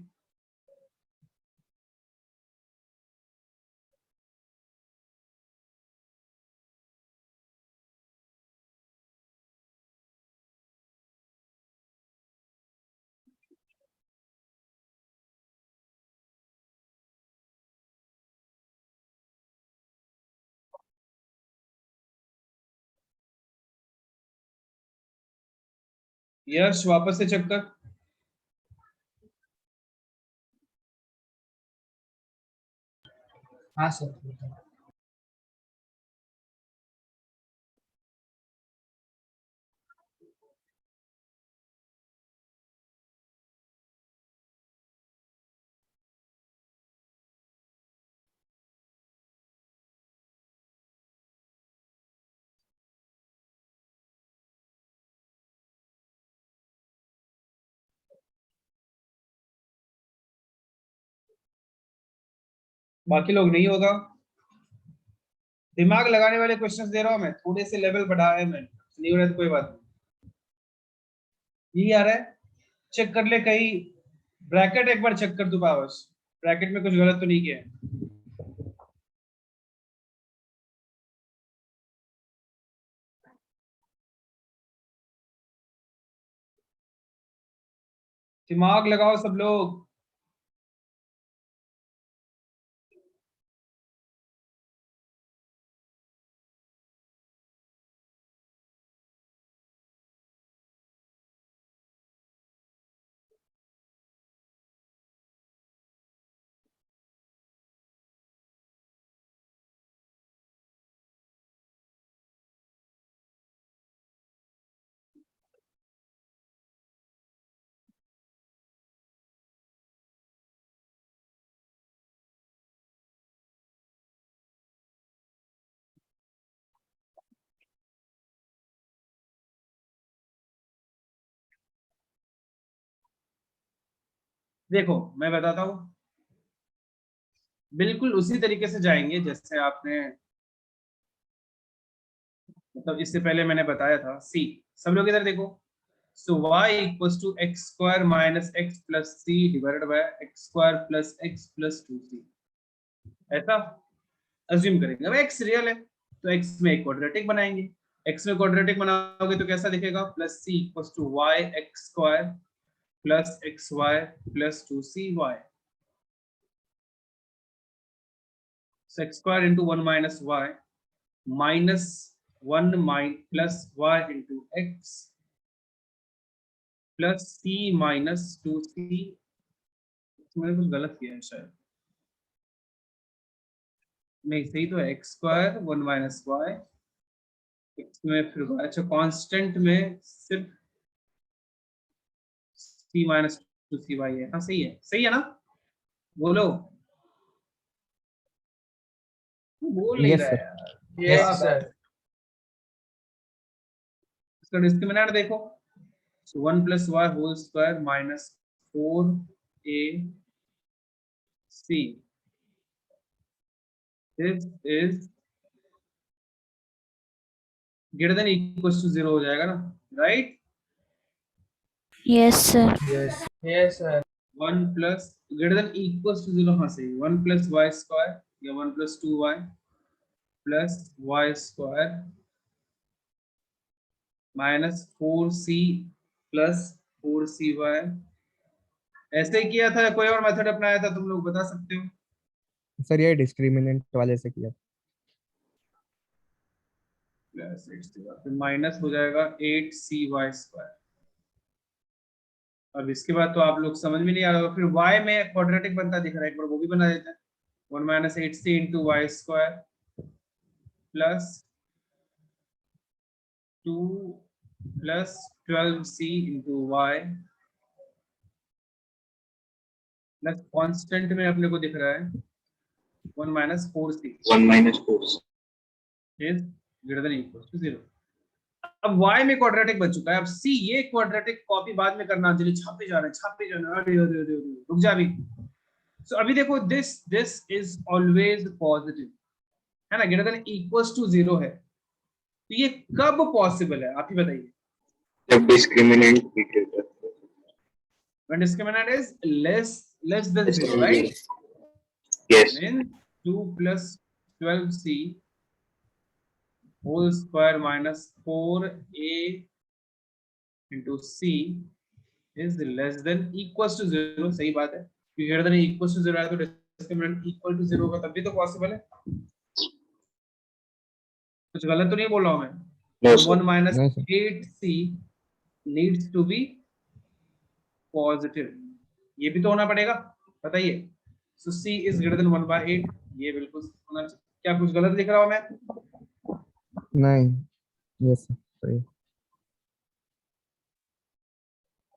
यश वापस से चेक कर। हाँ सर। बाकी लोग नहीं होगा। दिमाग लगाने वाले क्वेश्चंस दे रहा हूं मैं, थोड़े से लेवल बढ़ाया है मैंने। नहीं हो रहा तो कोई बात नहीं। यही आ रहा है, चेक कर ले कहीं। ब्रैकेट एक बार चेक कर तू पावस, ब्रैकेट में कुछ गलत तो नहीं किया है। दिमाग लगाओ सब लोग। देखो मैं बताता हूँ, बिल्कुल उसी तरीके से जाएंगे जैसे आपने, मतलब इससे पहले मैंने बताया था। सी, सब लोग इधर देखो। So y equals to x square minus x plus C divided by x square plus x plus 2c, ऐसा अज्यूम करेंगे। अब x रियल है तो x में एक क्वाड्रेटिक बनाएंगे। x में क्वाड्रेटिक बनाओगे तो कैसा दिखेगा, plus C equals to y x square plus x y plus 2cy। So x square into 1 minus y minus 1 plus y into x plus c minus 2c। मैंने कुछ गलत किया है शायद, नहीं सही तो है। X square 1 minus y, x में फिर y, अच्छा कांस्टेंट में सिर्फ c माइनस 2cy है। हाँ सही है ना, बोलो। बोल नहीं Yes, रहा sir. यार। Yes sir. इसका डिस्क्रिमिनेंट देखो, 1 plus y whole square minus 4ac, this is greater than equals to 0 हो जाएगा ना, right. Yes, sir. Yes sir. 1 plus greater than equals to 0, हाँ सही। 1 प्लस वाई स्क्वायर या 1 plus 2y plus y square minus 4c plus 4cy। ऐसे ही किया था, कोई और मेथड अपनाया था, तुम लोग बता सकते हो। सर ये डिस्क्रिमिनेंट वाले से किया। प्लस 8 के बाद फिर माइनस हो जाएगा 8cy स्क्वायर। अब इसके बाद तो आप लोग समझ में नहीं आ रहा, फिर y में क्वाड्रेटिक बनता दिख रहा है, एक बार वो भी बना देते हैं। 1 minus 8c into y square plus 2 plus 12c into y plus constant में अपने को दिख रहा है 1 minus 4c 1 minus 4. Is greater than equal to 0। अब y में क्वाड्रेटिक बन चुका है। अब c, ये क्वाड्रेटिक कॉपी बाद में करना, अंजलि छापे जा रहे हैं, छापे जाना। अरे अरे अरे अरे, रुक जा अभी। सो अभी देखो, दिस इज ऑलवेज पॉजिटिव, है ना, ग्रेटर देन इक्वल्स टू 0 है। तो ये कब पॉसिबल है, आप ही बताइए। जब discriminant be greater. When discriminant is less than Less 0, than right? 0. Yes. Then 2 plus 12c whole square minus 4a into c is less than equals to 0। सही बात है, ग्रेटर देन इक्वल्स टू 0 है तो discriminant equal to 0 होगा, तब भी तो possible है। कुछ गलत तो नहीं बोल रहा हूं मैं। No, तो sir. 1 minus नहीं sir. 8c needs to be positive, ये भी तो होना पड़ेगा, बताइए। सो c is greater than 1 by 8, ये बिल्कुल होना चाहिए। क्या कुछ गलत लिख रहा हूं मैं? नहीं। यस सर, सही।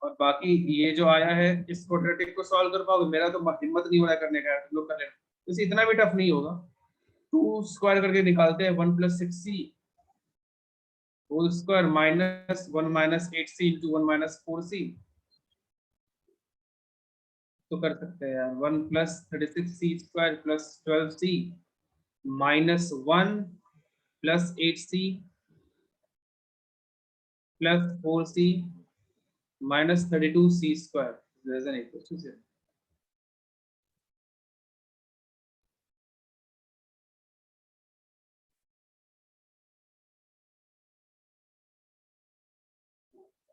और बाकी ये जो आया है, इस क्वाड्रेटिक को सॉल्व कर पाओगे? मेरा तो हिम्मत नहीं हो रहा है करने का, तुम लोग कर लेना, वैसे इतना भी टफ नहीं होगा। 2 स्क्वायर करके निकालते हैं 1 plus 6c whole square minus 1 minus 8c into 1 minus 4c, तो कर सकते हैं यार। 1 plus 36c square plus 12c minus 1 plus 8c plus 4c minus 32c square greater than equal to 0।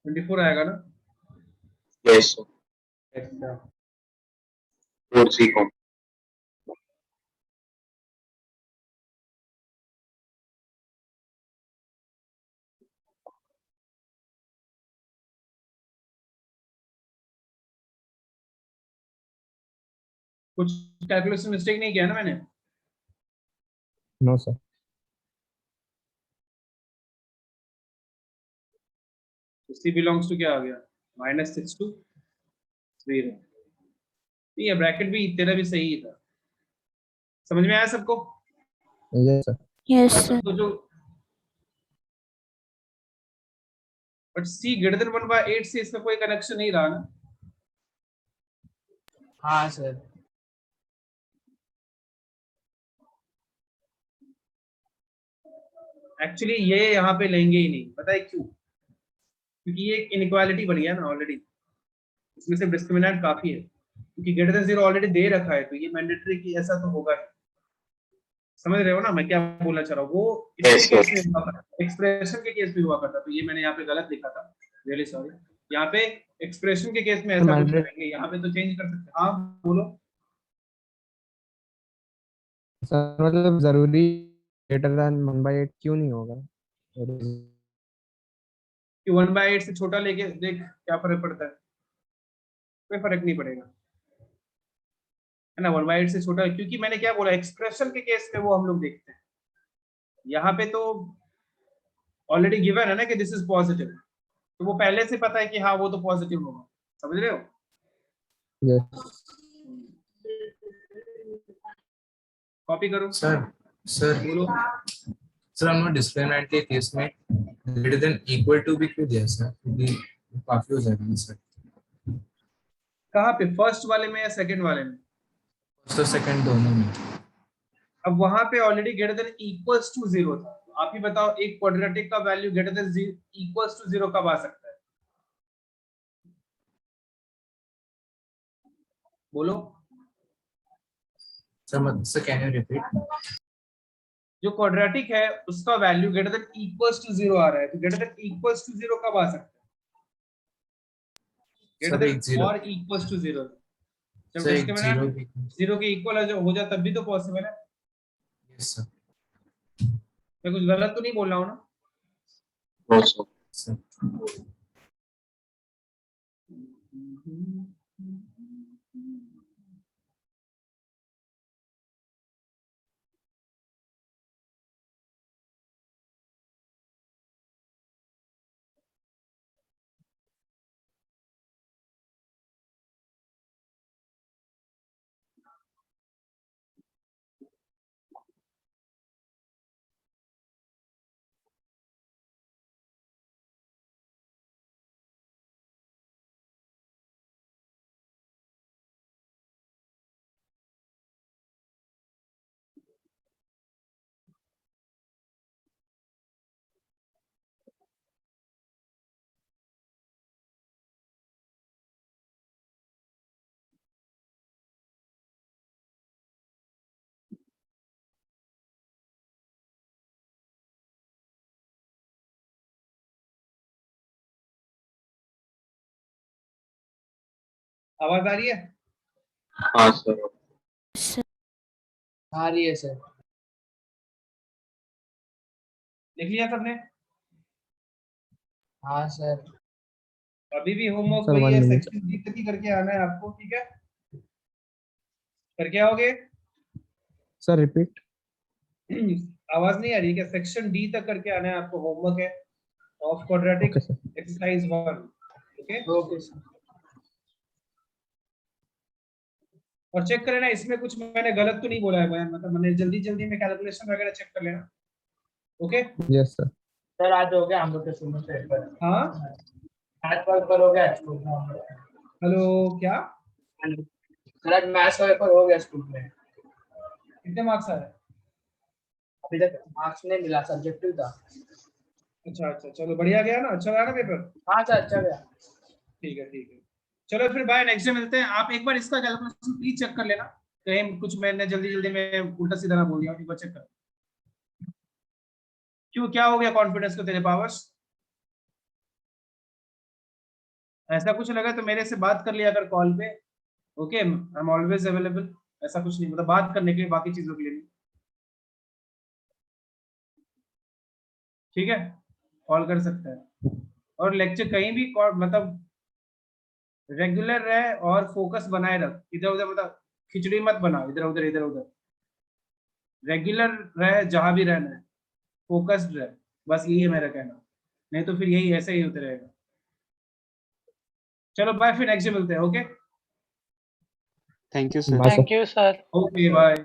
Twenty four आएगा ना? Yes, sir. Yes, sir. 4C को कुछ calculation mistake नहीं किया ना मैंने? No sir. C belongs to क्या आ गया? -6 to 0। ये ब्रैकेट भी तेरा भी सही था। समझ में आया सबको? Yes sir. Yes, sir. तो जो बट C greater than 1/8 से इसका कोई कनेक्शन नहीं रहा ना? हाँ सर। एक्चुअली ये यहाँ पे लेंगे ही नहीं, पता है क्यों? क्योंकि ये इनइक्वालिटी बन गया ना ऑलरेडी, इसमें से डिस्क्रिमिनेंट काफी है, क्योंकि ग्रेटर देन 0 ऑलरेडी दे रखा है, तो ये मैंडेटरी की ऐसा तो होगा ही। समझ रहे हो ना मैं क्या बोलना चाह रहा हूँ? वो इसके केस में हुआ करता, एक्सप्रेशन के केस में हुआ करता, तो ये मैंने यहाँ पे गलत लिखा था, रियली सॉरी। यहाँ पे एक्सप्रेशन के केस में ऐसा कुछ करेंगे, यहाँ पे तो चेंज कर सकते हैं। हाँ बोलो। सर मतलब जरूरी ग्रेटर देन 1/8 क्यों नहीं होगा? कि 1/8 से छोटा लेके देख क्या फर्क पड़ता है? कोई फर्क नहीं पड़ेगा, है ना? 1/8 से छोटा, क्योंकि मैंने क्या बोला, एक्सप्रेशन के केस में वो हम लोग देखते हैं। यहाँ पे तो ऑलरेडी गिवन है ना कि दिस इज पॉजिटिव, तो वो पहले से पता है कि हाँ वो तो पॉजिटिव होगा। समझ रहे हो? यस कॉपी करो सर बोलो। सर हमने डिस्क्रिमिनेंट के केस में ग्रेटर देन इक्वल टू भी क्यों दिया सर? क्योंकि काफी हो जाएगा सर। कहाँ पे, फर्स्ट वाले में या सेकंड वाले में? फर्स्ट और सेकंड दोनों में। अब वहां पे already greater than equals to 0 था, तो आप ही बताओ एक क्वाड्रेटिक का value greater than equals to 0 कब आ सकता है? बोलो। Sir can you repeat? जो क्वाड्रेटिक है उसका value greater than equals to 0 आ रहा है, तो ग्रेटर देन इक्वल्स टू 0 कब आ सकता है? ग्रेटर देन और इक्वल्स टू 0, जब डिस्क्रिमिनेंट 0 के इक्वल हो जाए तब भी तो पॉसिबल है। Yes sir. मैं कुछ गलत तो नहीं बोल रहा हूँ ना? सर आवाज आ रही है? हाँ सर। आ रही है सर। लिख लिया सबने? हाँ सर। अभी भी होमवर्क सर, वही 1 है, minute। सेक्शन डी तक ही करके आना है आपको, ठीक है? करके आओगे? Sir repeat. आवाज नहीं आ रही क्या? सेक्शन डी तक करके आना है आपको, होमवर्क है of quadratic okay sir. Exercise 1। Okay okay sir. और चेक कर लेना इसमें कुछ मैंने गलत तो नहीं बोला है, मतलब मैंने जल्दी जल्दी में कैलकुलेशन वगैरह चेक कर लेना। Okay yes sir. सर आज हो गया हम लोग के स्कूल में पेपर। हाँ मैथ का पेपर हो गया स्कूल में हम लोग का। हेलो क्या? सर आज मैथ्स का पेपर हो गया स्कूल में। कितने मार्क्स आए? अभी तक मार्क्स नहीं मिला, सब्जेक्टिव था। अच्छा अच्छा, चलो बढ़िया गया ना, अच्छा गया ना पेपर? हाँ सर अच्छा गया। ठीक है ठीक है, चलो फिर बाय, नेक्स्ट डे मिलते हैं। आप एक बार इसका कैलकुलेशन प्लीज चेक कर लेना, कहीं कुछ मैंने जल्दी जल्दी में उल्टा सीधा ना बोल दिया, एक बार चेक कर। क्यों, क्या हो गया कॉन्फिडेंस को तेरे पावर्स? ऐसा कुछ लगा तो मेरे से बात कर लिया अगर कॉल पे, okay, I am always available, ऐसा कुछ नहीं, मतलब बात करने के लिए, बाकी चीजों के लिए नहीं, ठीक है, कॉल कर सकता है। और लेक्चर कहीं भी मतलब रेगुलर रहे और फोकस बनाए रख, इधर उधर मतलब खिचड़ी मत बना, इधर उधर, रेगुलर रहे जहां भी रहना है, फोकस्ड रहे, बस यही है मेरा कहना, नहीं तो फिर यही ऐसे ही होते रहेगा। चलो बाय, फिर नेक्स्ट डे मिलते हैं, okay thank you sir. Thank you sir. Okay bye.